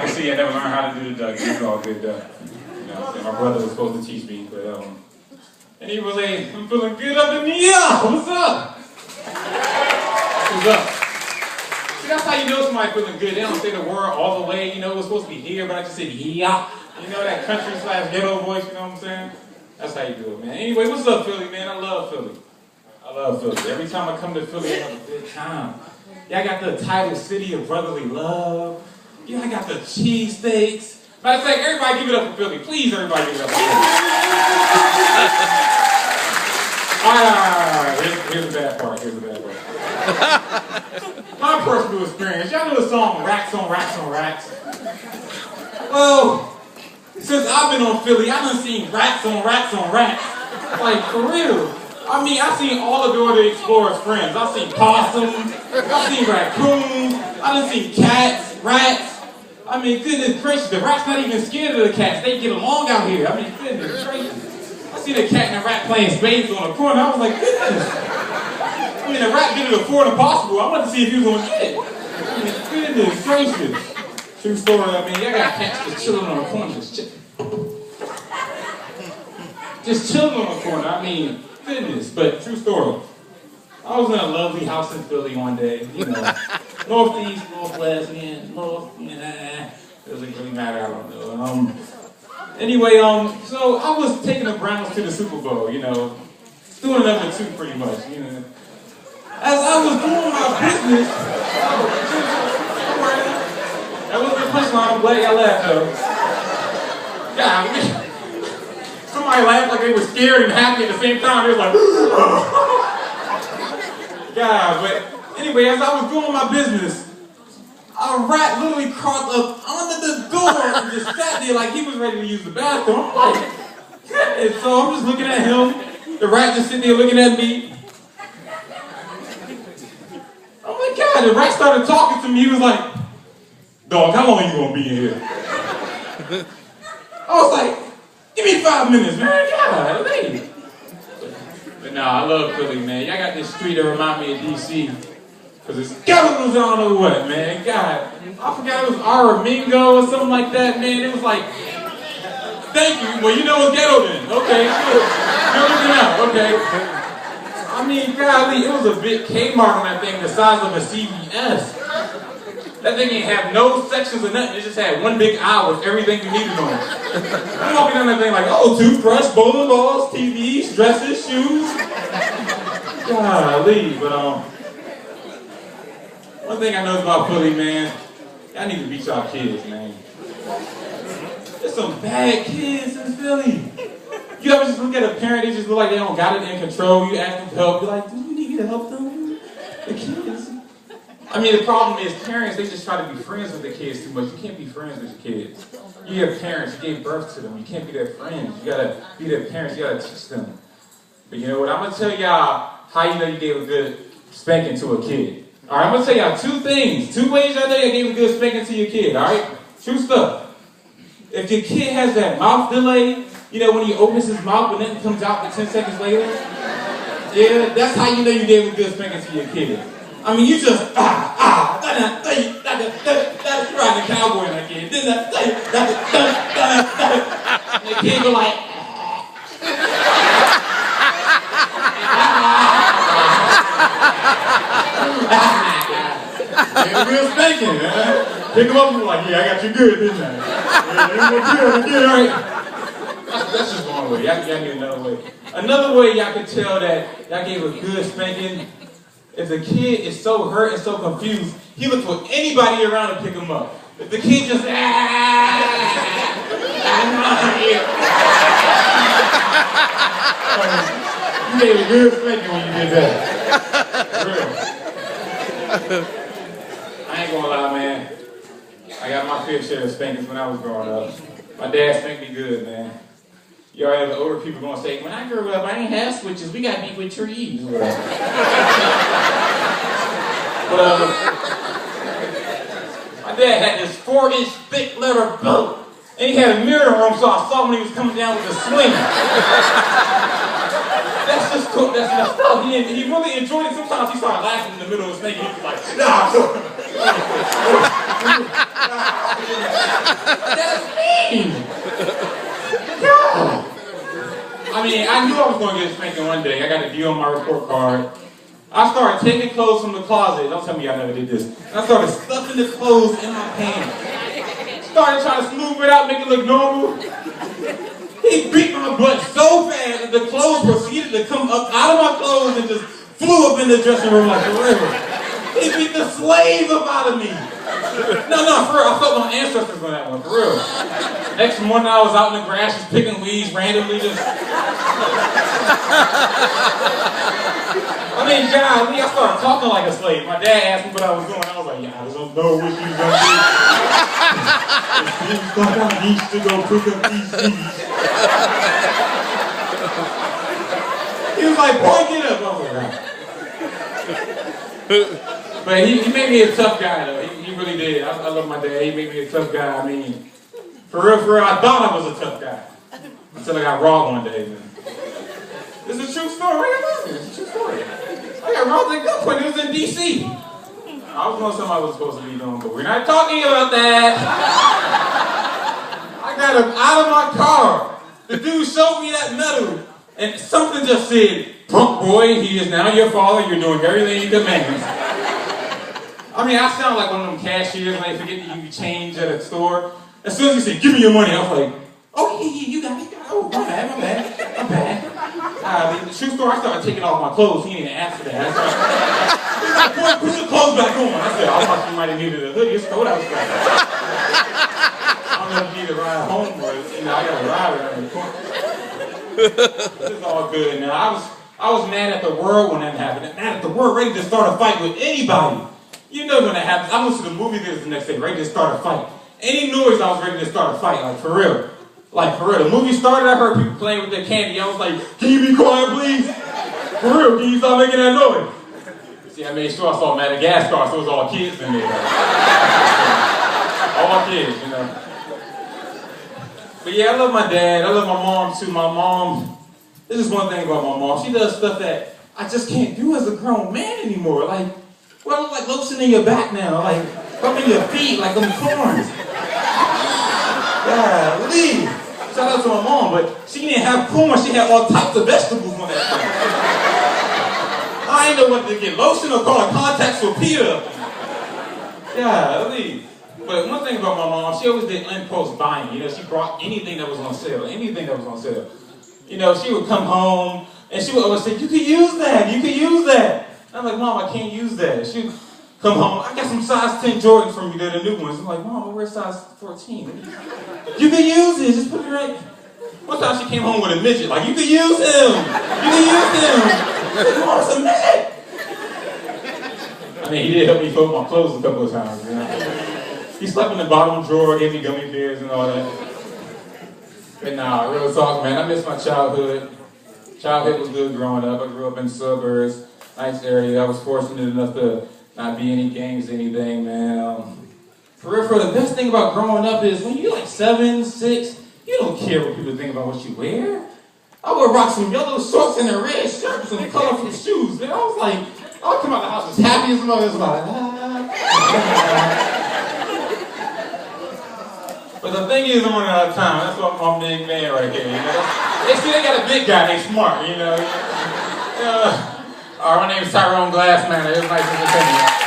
can see I never learned how to do the duck. It's all good though. You know what I'm saying? My brother was supposed to teach me, but and he was like, I'm feeling good up in the air. What's up? What's up? See, that's how you know somebody feeling good. They don't say the word all the way, you know, it's supposed to be here, but I just said yeah. You know that country / ghetto voice, you know what I'm saying? That's how you do it, man. Anyway, what's up, Philly, man? I love Philly. I love Philly. Every time I come to Philly, I have a good time. Y'all got the title City of Brotherly Love. Y'all got the cheesesteaks. Matter of fact, everybody give it up for Philly. Please, everybody give it up for Philly. All right. Here's the bad part. My personal experience. Y'all know the song Racks on Racks on Racks? Well, since I've been on Philly, I done seen racks on racks on racks. Like, for real. I mean, I've seen all of Dora the Explorer's friends. I've seen possums, I've seen raccoons, I done seen cats, rats. I mean, goodness gracious, the rat's not even scared of the cats. They get along out here. I mean, goodness gracious. I seen a cat and a rat playing spades on the corner. I was like, goodness. I mean, the rat did it before the possible. I wanted to see if he was going to get it. I mean, goodness gracious. True story, I mean, y'all got cats just chilling on the corner, just chilling on the corner, I mean, goodness, but true story. I was in a lovely house in Philly one day, you know, northeast, northwest, north, it doesn't really matter, I don't know. Anyway, so I was taking the Browns to the Super Bowl, you know, doing number 2 pretty much, you know. As I was doing my business, that was the punchline. I'm glad y'all laughed though. God, somebody laughed like they were scared and happy at the same time. They was like, God, but anyway, as I was doing my business, a rat literally crawled up under the door and just sat there like he was ready to use the bathroom. I'm like, and so I'm just looking at him. The rat just sitting there looking at me. Oh my God, the rat started talking to me. He was like, dog, how long are you gonna be in here? I was like, give me 5 minutes, man. God, lady. But nah, I love Philly, man. Y'all got this street that remind me of DC. Cause it's skeletons, I don't know what, man. God, I forgot it was Aramingo or something like that, man. It was like, thank you. Well, you know it's ghetto then. Okay, good. You're looking out, okay. I mean, golly, it was a big Kmart on that thing the size of a CVS. That thing didn't have no sections or nothing. It just had one big aisle with everything you needed on it. I'm walking down that thing like, oh, toothbrush, bowling balls, TVs, dresses, shoes. Golly, but one thing I know about Philly, man, y'all need to beat y'all kids, man. There's some bad kids in Philly. You ever just look at a parent, they just look like they don't got it in control. You ask them for help, you're like, do you need me to help them? The kids. I mean, the problem is parents, they just try to be friends with the kids too much. You can't be friends with your kids. You have parents, you gave birth to them. You can't be their friends. You gotta be their parents, you gotta teach them. But you know what, I'm gonna tell y'all how you know you gave a good spanking to a kid. All right, I'm gonna tell y'all 2 things. 2 ways y'all know you gave a good spanking to your kid, all right? True stuff. If your kid has that mouth delay, you know when he opens his mouth but nothing comes out but 10 seconds later? Yeah, that's how you know you gave a good spanking to your kid. I mean, you just, you're riding a cowboy in that kid. And the kid go like, yeah, real spanking, man. Pick him up and be like, yeah, I got you good, didn't I? Yeah, all right. That's just one way. Y'all need another way. Another way y'all can tell that y'all gave a good spanking. If the kid is so hurt and so confused, he looks for anybody around to pick him up. If the kid just, you gave a good spanking when you did that. For real. I ain't gonna lie, man. I got my fair share of spankings when I was growing up. My dad spanked me good, man. You already have the older people gonna say, when I grew up, I ain't have switches. We got beat with trees. But my dad had this 4-inch thick leather boat, and he had a mirror on him, so I saw when he was coming down with a swing. That's just cool. That's messed up. He really enjoyed it. Sometimes he started laughing in the middle of the snake, and he was like, nah. mean, I knew I was going to get spanking one day. I got a D on my report card. I started taking clothes from the closet. Don't tell me I never did this. And I started stuffing the clothes in my pants. Started trying to smooth it out, make it look normal. He beat my butt so fast that the clothes proceeded to come up out of my clothes and just flew up in the dressing room like a river. He beat the slave up out of me. No, for real, I felt my ancestors on that one, for real. Next morning I was out in the grass just picking weeds randomly, just... I mean, golly, I started talking like a slave. My dad asked me what I was doing. I was like, yeah, I just don't know what you was gonna do. It seems like I need to go pick up these weeds. He was like, boy, get up. I was like, right. But he made me a tough guy, though. He really did. I love my dad. He made me a tough guy. I mean, for real, I thought I was a tough guy. Until I got robbed one day, man. This is a true story. It's a true story. I got robbed at gunpoint. It was in D.C. I was doing something I was supposed to be doing, but we're not talking about that. I got him out of my car. The dude showed me that medal, and something just said, "Punk boy, he is now your father. You're doing everything he demands." I mean, I sound like one of them cashiers when they forget to give you change at a store. As soon as he said, "Give me your money," I was like, "Oh, yeah, you got it. Oh, my bad. The true story, I started taking off my clothes. He didn't even ask for that. He's like, "Boy, put your clothes back on." I said, "I thought you might have needed a hoodie. It's cold outside." I don't know if you need to ride home, but, I got to ride around the corner. This is all good now. I was mad at the world when that happened. Mad at the world, ready to start a fight with anybody. You know when that happens. I went to the movie theater the next day, ready to start a fight. Any noise, I was ready to start a fight, like for real. Like for real. The movie started, I heard people playing with their candy. I was like, "Can you be quiet, please? For real, can you stop making that noise?" See, I made sure I saw Madagascar, so it was all kids in there. All kids, But yeah, I love my dad. I love my mom too. My mom, this is one thing about my mom. She does stuff that I just can't do as a grown man anymore. Like, well, like loosening your back now, like rubbing your feet like them corns. Yeah, leave. Shout out to my mom, but she didn't have corn. She had all types of vegetables on that thing. I ain't know whether to get lotion or call a contact for Peter. Yeah, leave. But one thing about my mom, she always did impulse buying. She brought anything that was on sale, she would come home and she would always say, "You could use that, you could use that." And I'm like, "Mom, I can't use that." She would come home, "I got some size 10 Jordans from you, they're the new ones." I'm like, "Mom, I wear size 14. You can use it, just put it right." One time she came home with a midget, like, "You can use him! You can use him!" Mom, it's a midget! I mean, he did help me fold my clothes a couple of times, He slept in the bottom drawer, gave me gummy bears and all that. But nah, real talk, man, I miss my childhood. Childhood was good growing up. I grew up in the suburbs, nice area. I was fortunate enough to not be any gangs or anything, man. For real, the best thing about growing up is when you're like 7, 6, you don't care what people think about what you wear. I would rock some yellow shorts and a red shirt and some colorful shoes, man. I was like, I would come out the house as happy as a mother. But the thing is, I'm running out of time. That's what my big man right here, They see they got a big guy, they smart, All right, my name is Tyrone Glassman. It was nice to meet you.